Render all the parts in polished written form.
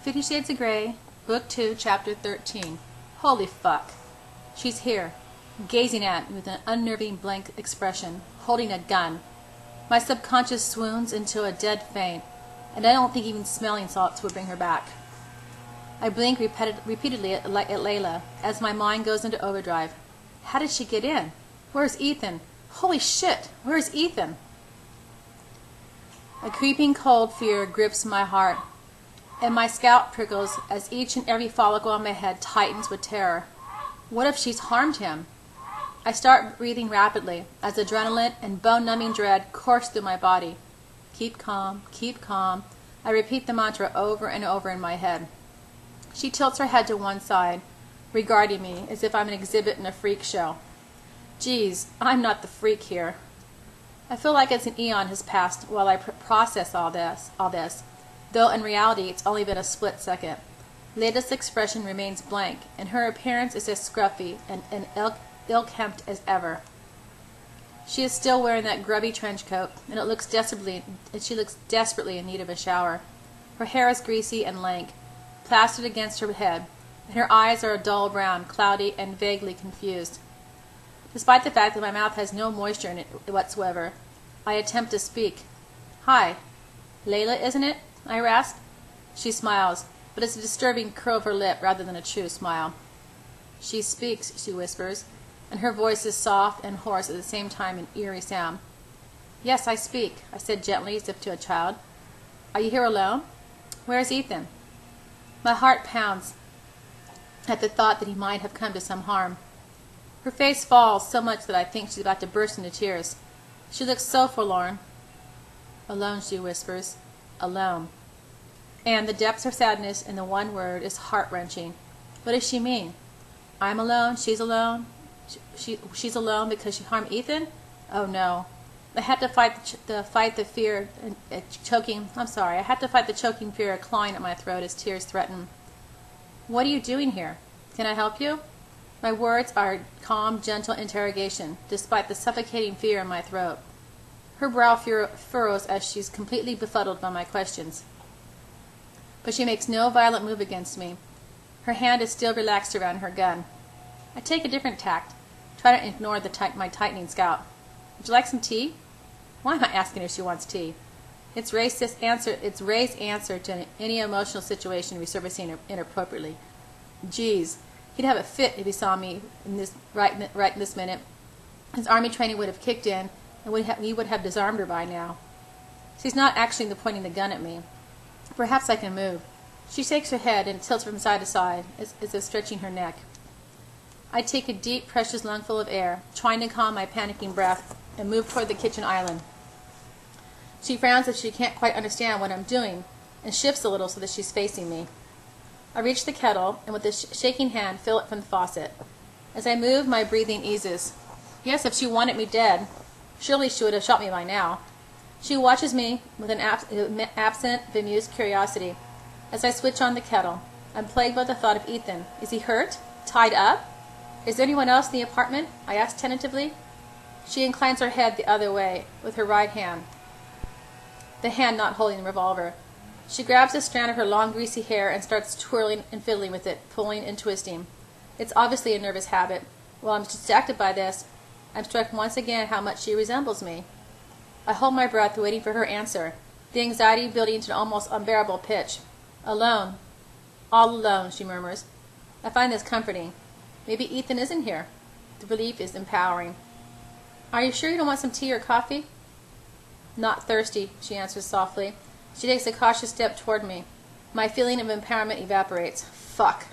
50 Shades of Grey, Book 2, Chapter 13. Holy fuck. She's here, gazing at me with an unnerving blank expression, holding a gun. My subconscious swoons into a dead faint, and I don't think even smelling salts would bring her back. I blink repeatedly at Layla as my mind goes into overdrive. How did she get in? Where's Ethan? Holy shit, where's Ethan? A creeping cold fear grips my heart, and my scalp prickles as each and every follicle on my head tightens with terror. What if she's harmed him? I start breathing rapidly as adrenaline and bone-numbing dread course through my body. Keep calm, keep calm. I repeat the mantra over and over in my head. She tilts her head to one side, regarding me as if I'm an exhibit in a freak show. Geez, I'm not the freak here. I feel like it's an eon has passed while I process all this, though in reality it's only been a split second. Layla's expression remains blank, and her appearance is as scruffy and ill-kempt as ever. She is still wearing that grubby trench coat, and she looks desperately in need of a shower. Her hair is greasy and lank, plastered against her head, and her eyes are a dull brown, cloudy, and vaguely confused. Despite the fact that my mouth has no moisture in it whatsoever, I attempt to speak. "Hi. Layla, isn't it?" I rasp. She smiles, but it's a disturbing curl of her lip rather than a true smile. "She speaks," she whispers, and her voice is soft and hoarse at the same time, an eerie sound. "Yes, I speak," I said gently as if to a child. "Are you here alone? Where's Ethan?" My heart pounds at the thought that he might have come to some harm. Her face falls so much that I think she's about to burst into tears. She looks so forlorn. "Alone," she whispers. "Alone." And the depths of sadness in the one word is heart-wrenching. What does she mean? I'm alone, she's alone. She's alone because she harmed Ethan? Oh no. I had to fight the fear choking. I'm sorry. I had to fight the choking fear clawing at my throat as tears threaten. "What are you doing here? Can I help you?" My words are calm, gentle interrogation, despite the suffocating fear in my throat. Her brow furrows as she's completely befuddled by my questions. But she makes no violent move against me. Her hand is still relaxed around her gun. I take a different tact, try to ignore my tightening scalp. "Would you like some tea?" Why am I asking if she wants tea? It's Ray's answer to any emotional situation resurfacing inappropriately. Geez, he'd have a fit if he saw me right in this minute. His army training would have kicked in, and he would have disarmed her by now. She's not actually pointing the gun at me. Perhaps I can move. She shakes her head and tilts from side to side, as if stretching her neck. I take a deep, precious lungful of air, trying to calm my panicking breath, and move toward the kitchen island. She frowns as if she can't quite understand what I'm doing, and shifts a little so that she's facing me. I reach the kettle, and with a shaking hand fill it from the faucet. As I move, my breathing eases. Yes, if she wanted me dead, surely she would have shot me by now. She watches me with an absent, bemused curiosity. As I switch on the kettle, I'm plagued by the thought of Ethan. Is he hurt? Tied up? Is there anyone else in the apartment? I ask tentatively. She inclines her head the other way, with her right hand, the hand not holding the revolver. She grabs a strand of her long, greasy hair and starts twirling and fiddling with it, pulling and twisting. It's obviously a nervous habit. While I'm distracted by this, I'm struck once again how much she resembles me. I hold my breath, waiting for her answer, the anxiety building to an almost unbearable pitch. "Alone. All alone," she murmurs. I find this comforting. Maybe Ethan isn't here. The relief is empowering. "Are you sure you don't want some tea or coffee?" "Not thirsty," she answers softly. She takes a cautious step toward me. My feeling of empowerment evaporates. Fuck.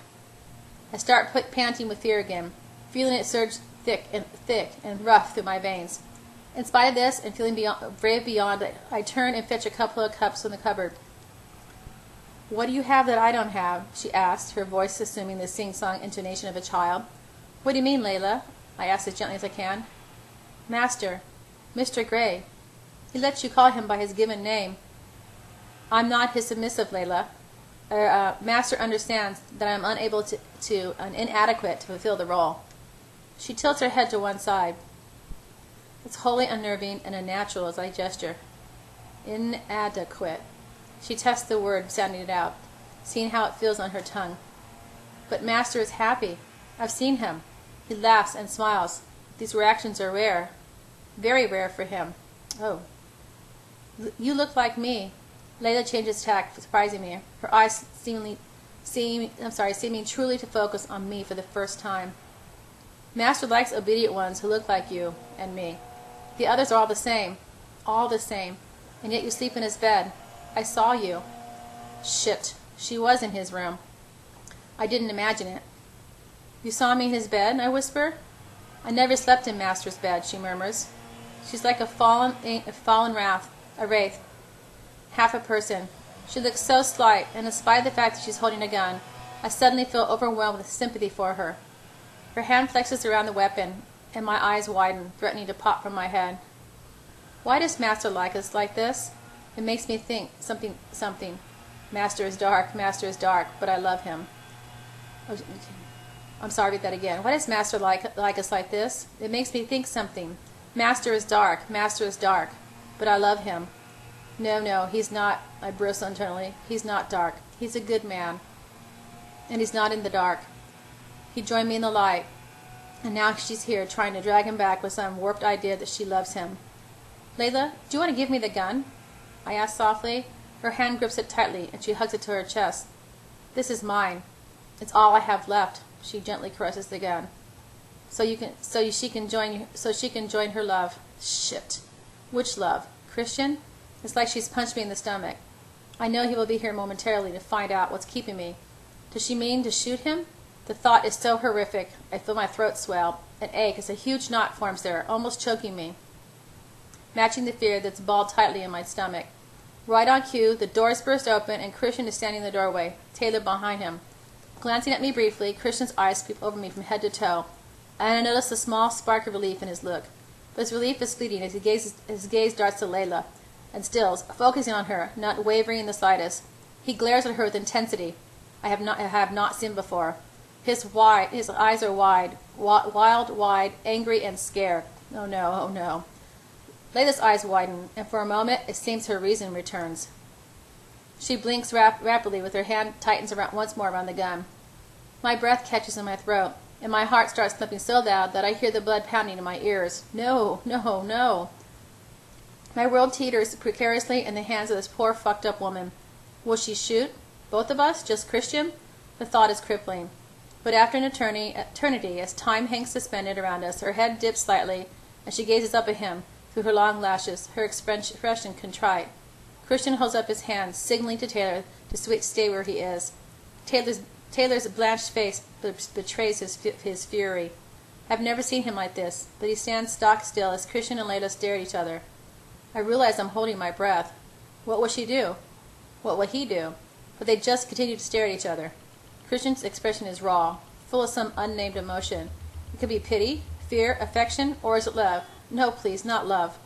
I start panting with fear again, feeling it surge thick and rough through my veins. In spite of this, and feeling brave beyond it, I turn and fetch a couple of cups from the cupboard. "What do you have that I don't have?" she asked, her voice assuming the sing-song intonation of a child. "What do you mean, Layla?" I ask as gently as I can. "Master. Mr. Grey. He lets you call him by his given name." "I'm not his submissive, Layla. Master understands that I am unable and inadequate to fulfill the role." She tilts her head to one side. It's wholly unnerving and unnatural as I gesture. Inadequate. She tests the word, sounding it out. seeing how it feels on her tongue. But Master is happy. I've seen him. He laughs and smiles. These reactions are rare. Very rare for him. Oh. You look like me. Layla changes tack, surprising me. Her eyes seeming truly to focus on me for the first time. Master likes obedient ones who look like you and me. The others are all the same. All the same. And yet you sleep in his bed. I saw you. Shit. She was in his room. I didn't imagine it. You saw me in his bed? I whisper. I never slept in Master's bed, she murmurs. She's like a fallen wraith, half a person. She looks so slight, and in spite of the fact that she's holding a gun, I suddenly feel overwhelmed with sympathy for her. Her hand flexes around the weapon, and my eyes widen, threatening to pop from my head. Why does Master like us like this? It makes me think something. Master is dark, but I love him. Oh, I'm sorry, read that again. Why does Master like us like this? It makes me think something. Master is dark, but I love him. No, he's not, I bristle internally. He's not dark. He's a good man. And he's not in the dark. He joined me in the light. And now she's here trying to drag him back with some warped idea that she loves him. Layla, do you want to give me the gun? I ask softly. Her hand grips it tightly, and she hugs it to her chest. This is mine. It's all I have left. She gently caresses the gun. So she can join her love. Shit. Which love? Christian? It's like she's punched me in the stomach. I know he will be here momentarily to find out what's keeping me. Does she mean to shoot him? The thought is so horrific. I feel my throat swell, and ache as a huge knot forms there, almost choking me, matching the fear that's balled tightly in my stomach. Right on cue, the doors burst open, and Christian is standing in the doorway, Taylor behind him. Glancing at me briefly, Christian's eyes sweep over me from head to toe, and I notice a small spark of relief in his look. But his relief is fleeting as his gaze darts to Layla, and stills, focusing on her, not wavering in the slightest. He glares at her with intensity I have not seen before. His eyes are wide, angry and scared. Oh no. Layla's eyes widen, and for a moment it seems her reason returns. She blinks rapidly, with her hand tightens once more around the gun. My breath catches in my throat, and my heart starts thumping so loud that I hear the blood pounding in my ears. No. My world teeters precariously in the hands of this poor fucked up woman. Will she shoot? Both of us? Just Christian? The thought is crippling. But after an eternity, as time hangs suspended around us, her head dips slightly, and she gazes up at him through her long lashes, her expression contrite. Christian holds up his hand, signaling to Taylor to stay where he is. Taylor's blanched face betrays his fury. I've never seen him like this, but he stands stock still as Christian and Layla stare at each other. I realize I'm holding my breath. What will she do? What will he do? But they just continue to stare at each other. Christian's expression is raw, full of some unnamed emotion. It could be pity, fear, affection, or is it love? No, please, not love.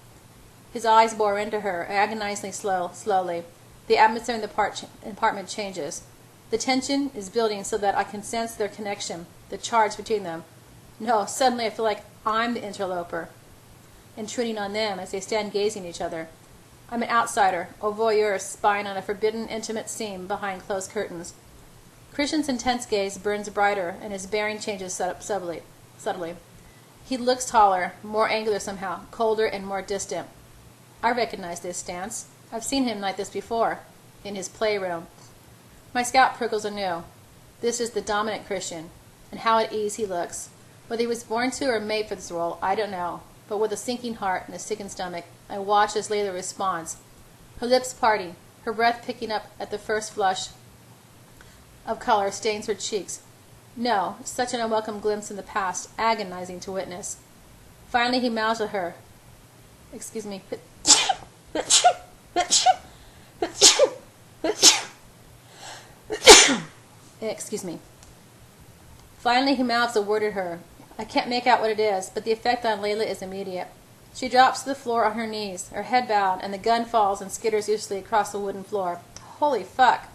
His eyes bore into her, agonizingly slowly. The atmosphere in the apartment changes. The tension is building so that I can sense their connection, the charge between them. No, suddenly I feel like I'm the interloper, intruding on them as they stand gazing at each other. I'm an outsider, a voyeur spying on a forbidden, intimate scene behind closed curtains. Christian's intense gaze burns brighter, and his bearing changes subtly. He looks taller, more angular somehow, colder and more distant. I recognize this stance. I've seen him like this before, in his playroom. My scalp prickles anew. This is the dominant Christian, and how at ease he looks. Whether he was born to or made for this role, I don't know. But with a sinking heart and a sickened stomach, I watch as Layla responds. Her lips parting, her breath picking up at the first flush of color stains her cheeks. No, such an unwelcome glimpse in the past, agonizing to witness. Finally he mouths at her. Excuse me. Excuse me. Finally he mouths a word at her. I can't make out what it is, but the effect on Layla is immediate. She drops to the floor on her knees, her head bowed, and the gun falls and skitters uselessly across the wooden floor. Holy fuck!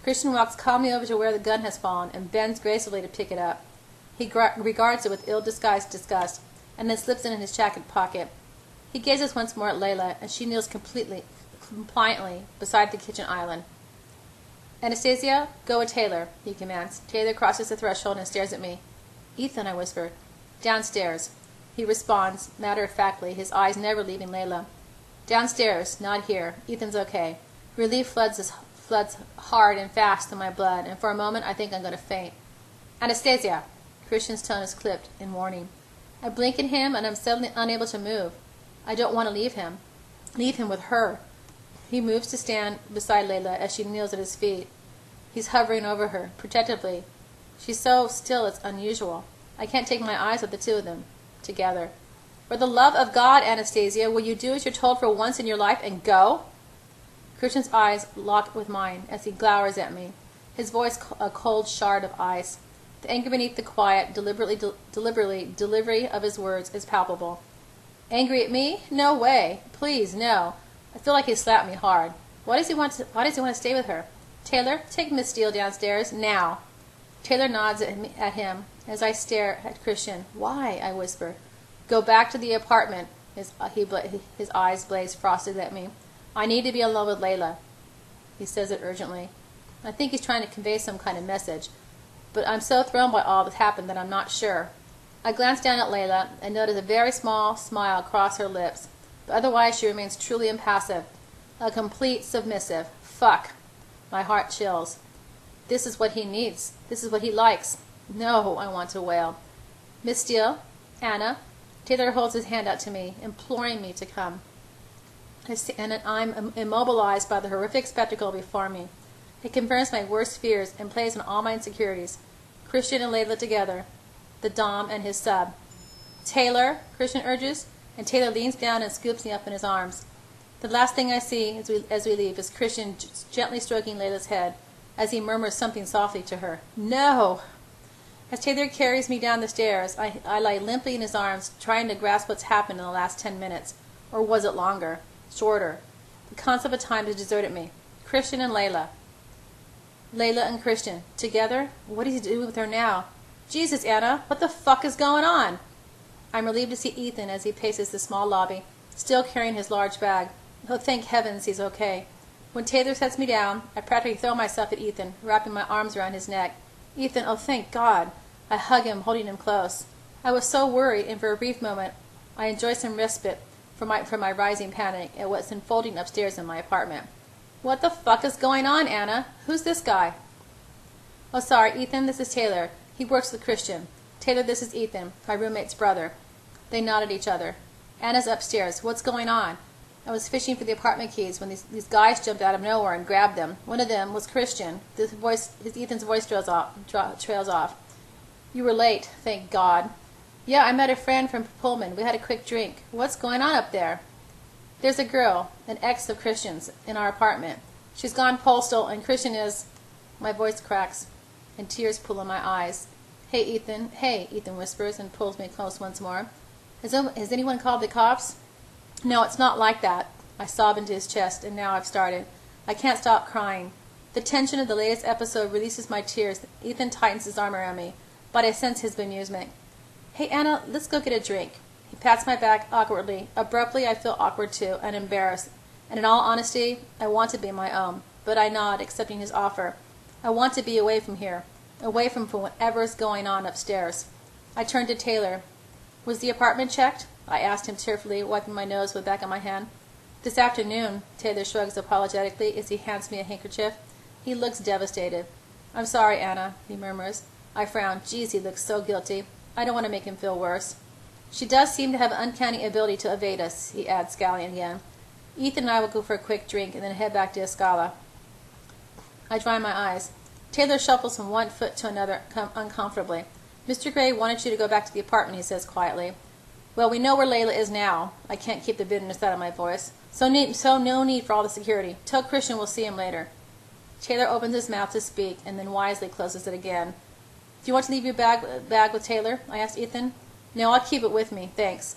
Christian walks calmly over to where the gun has fallen and bends gracefully to pick it up. He regards it with ill-disguised disgust, and then slips it in his jacket pocket. He gazes once more at Layla, and she kneels compliantly beside the kitchen island. Anastasia, go with Taylor, he commands. Taylor crosses the threshold and stares at me. Ethan, I whisper. Downstairs. He responds, matter-of-factly, his eyes never leaving Layla. Downstairs, not here. Ethan's okay. Relief floods hard and fast through my blood, and for a moment I think I'm going to faint. Anastasia! Christian's tone is clipped in warning. I blink at him, and I'm suddenly unable to move. I don't want to leave him. Leave him with her. He moves to stand beside Layla as she kneels at his feet. He's hovering over her, protectively. She's so still it's unusual. I can't take my eyes off the two of them, together. For the love of God, Anastasia, will you do as you're told for once in your life and go? Christian's eyes lock with mine as he glowers at me, his voice a cold shard of ice. The anger beneath the quiet, delivery of his words is palpable. Angry at me? No way. Please, no. I feel like he slapped me hard. Why does he want to stay with her? Taylor, take Miss Steele downstairs, now. Taylor nods at him as I stare at Christian. Why? I whisper. Go back to the apartment. His eyes blaze frosted at me. I need to be alone with Layla. He says it urgently. I think he's trying to convey some kind of message, but I'm so thrown by all that's happened that I'm not sure. I glance down at Layla and notice a very small smile cross her lips, but otherwise she remains truly impassive, a complete submissive. Fuck. My heart chills. This is what he needs. This is what he likes. No, I want to wail. Miss Steele, Anna. Taylor holds his hand out to me, imploring me to come. And I'm immobilized by the horrific spectacle before me. It confirms my worst fears and plays on all my insecurities. Christian and Layla together. The Dom and his sub. Taylor, Christian urges, and Taylor leans down and scoops me up in his arms. The last thing I see as we leave is Christian gently stroking Layla's head as he murmurs something softly to her. No! As Taylor carries me down the stairs, I lie limply in his arms, trying to grasp what's happened in the last 10 minutes. Or was it longer? Shorter. The concept of time has deserted me. Christian and Layla. Layla and Christian. Together? What does he do with her now? Jesus, Anna, what the fuck is going on? I'm relieved to see Ethan as he paces the small lobby, still carrying his large bag. Oh, thank heavens he's okay. When Taylor sets me down, I practically throw myself at Ethan, wrapping my arms around his neck. Ethan, oh thank God. I hug him, holding him close. I was so worried, and for a brief moment, I enjoyed some respite from my rising panic at what's unfolding upstairs in my apartment. What the fuck is going on, Anna? Who's this guy? Oh, sorry, Ethan, this is Taylor. He works with Christian. Taylor, this is Ethan, my roommate's brother. They nod at each other. Anna's upstairs. What's going on? I was fishing for the apartment keys when these guys jumped out of nowhere and grabbed them. One of them was Christian. Ethan's voice trails off. You were late, thank God. Yeah, I met a friend from Pullman. We had a quick drink. What's going on up there? There's a girl, an ex of Christian's, in our apartment. She's gone postal, and Christian is... My voice cracks, and tears pool in my eyes. Hey, Ethan whispers and pulls me close once more. Has anyone called the cops? No, it's not like that. I sob into his chest, and now I've started. I can't stop crying. The tension of the latest episode releases my tears. Ethan tightens his arm around me, but I sense his bemusement. Hey, Anna, let's go get a drink. He pats my back awkwardly. Abruptly, I feel awkward too, and embarrassed. And in all honesty, I want to be my own. But I nod, accepting his offer. I want to be away from here, away from whatever's going on upstairs. I turn to Taylor. Was the apartment checked? I asked him tearfully, wiping my nose with the back of my hand. This afternoon, Taylor shrugs apologetically as he hands me a handkerchief. He looks devastated. I'm sorry, Anna, he murmurs. I frown. Geez, he looks so guilty. I don't want to make him feel worse. She does seem to have an uncanny ability to evade us, he adds, scowling again. Ethan and I will go for a quick drink and then head back to Escala. I dry my eyes. Taylor shuffles from one foot to another uncomfortably. Mr. Gray wanted you to go back to the apartment, he says quietly. Well, we know where Layla is now. I can't keep the bitterness out of my voice. So no need for all the security. Tell Christian we'll see him later. Taylor opens his mouth to speak and then wisely closes it again. Do you want to leave your bag with Taylor? I asked Ethan. No, I'll keep it with me, thanks.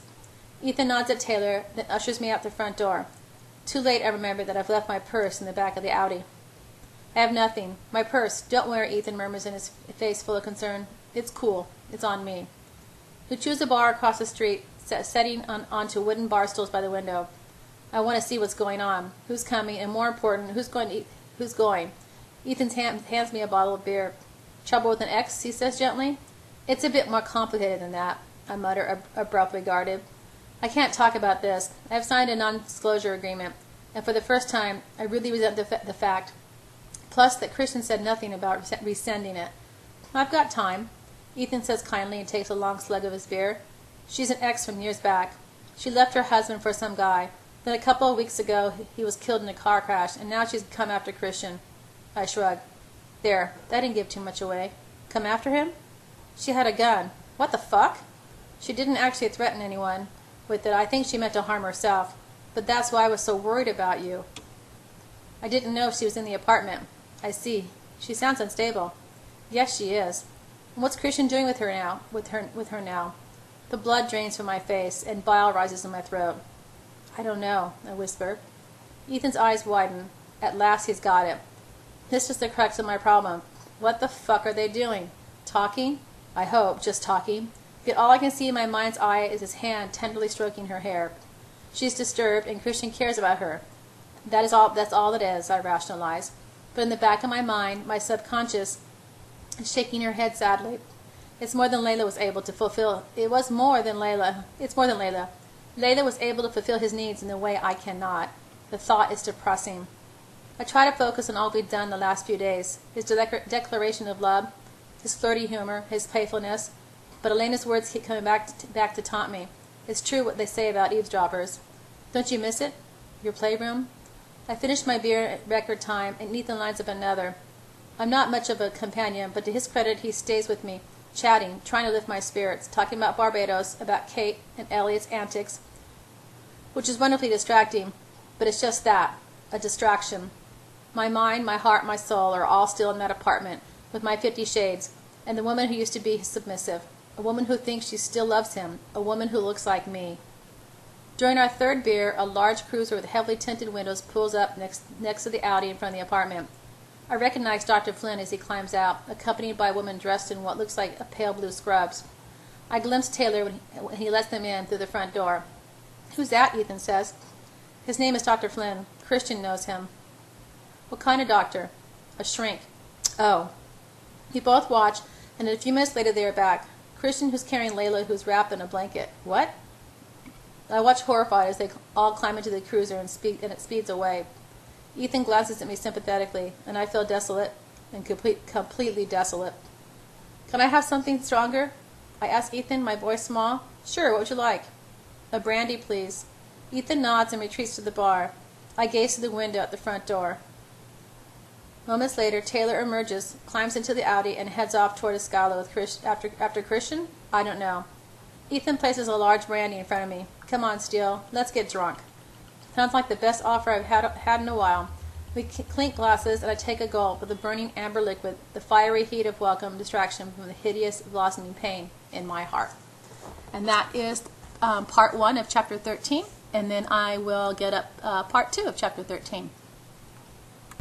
Ethan nods at Taylor, then ushers me out the front door. Too late I remember that I've left my purse in the back of the Audi. I have nothing. My purse. Don't worry, Ethan murmurs in his face full of concern. It's cool. It's on me. We choose a bar across the street, setting onto wooden bar stools by the window. I want to see what's going on, who's coming, and more important, who's going. Ethan hands me a bottle of beer. Trouble with an ex, he says gently. It's a bit more complicated than that, I mutter, abruptly guarded. I can't talk about this. I have signed a non-disclosure agreement, and for the first time, I really resent the fact. Plus, that Christian said nothing about rescinding it. I've got time, Ethan says kindly and takes a long slug of his beer. She's an ex from years back. She left her husband for some guy. Then a couple of weeks ago, he was killed in a car crash, and now she's come after Christian. I shrug. There, that didn't give too much away. Come after him? She had a gun. What the fuck? She didn't actually threaten anyone with it. I think she meant to harm herself. But that's why I was so worried about you. I didn't know she was in the apartment. I see. She sounds unstable. Yes, she is. And what's Christian doing with her now? With her now? The blood drains from my face, and bile rises in my throat. I don't know, I whisper. Ethan's eyes widen. At last he's got it. This is the crux of my problem. What the fuck are they doing? Talking? I hope, just talking. Yet all I can see in my mind's eye is his hand tenderly stroking her hair. She's disturbed, and Christian cares about her. That's all it is, I rationalize. But in the back of my mind, my subconscious is shaking her head sadly. It's more than Layla was able to fulfill. It's more than Layla. Layla was able to fulfill his needs in a way I cannot. The thought is depressing. I try to focus on all we've done the last few days. His declaration of love, his flirty humor, his playfulness. But Elena's words keep coming back to taunt me. It's true what they say about eavesdroppers. Don't you miss it? Your playroom? I finish my beer at record time, and Ethan lines up another. I'm not much of a companion, but to his credit, he stays with me, chatting, trying to lift my spirits, talking about Barbados, about Kate and Elliot's antics, which is wonderfully distracting, but it's just that, a distraction. My mind, my heart, my soul are all still in that apartment with my 50 Shades, and the woman who used to be submissive, a woman who thinks she still loves him, a woman who looks like me. During our third beer, a large cruiser with heavily tinted windows pulls up next to the Audi in front of the apartment. I recognize Dr. Flynn as he climbs out, accompanied by a woman dressed in what looks like a pale blue scrubs. I glimpse Taylor when he lets them in through the front door. Who's that? Ethan says. His name is Dr. Flynn. Christian knows him. What kind of doctor? A shrink. Oh. We both watch, and a few minutes later they are back. Christian, who's carrying Layla, who's wrapped in a blanket. What? I watch horrified as they all climb into the cruiser and it speeds away. Ethan glances at me sympathetically, and I feel desolate and completely desolate. Can I have something stronger? I ask Ethan, my voice small. Sure, what would you like? A brandy, please. Ethan nods and retreats to the bar. I gaze through the window at the front door. Moments later, Taylor emerges, climbs into the Audi, and heads off toward Escala with after Christian? I don't know. Ethan places a large brandy in front of me. Come on, Steele. Let's get drunk. Sounds like the best offer I've had in a while. We clink glasses, and I take a gulp of the burning amber liquid, the fiery heat of welcome distraction from the hideous blossoming pain in my heart. And that is part 1 of chapter 13, and then I will get up part 2 of chapter 13.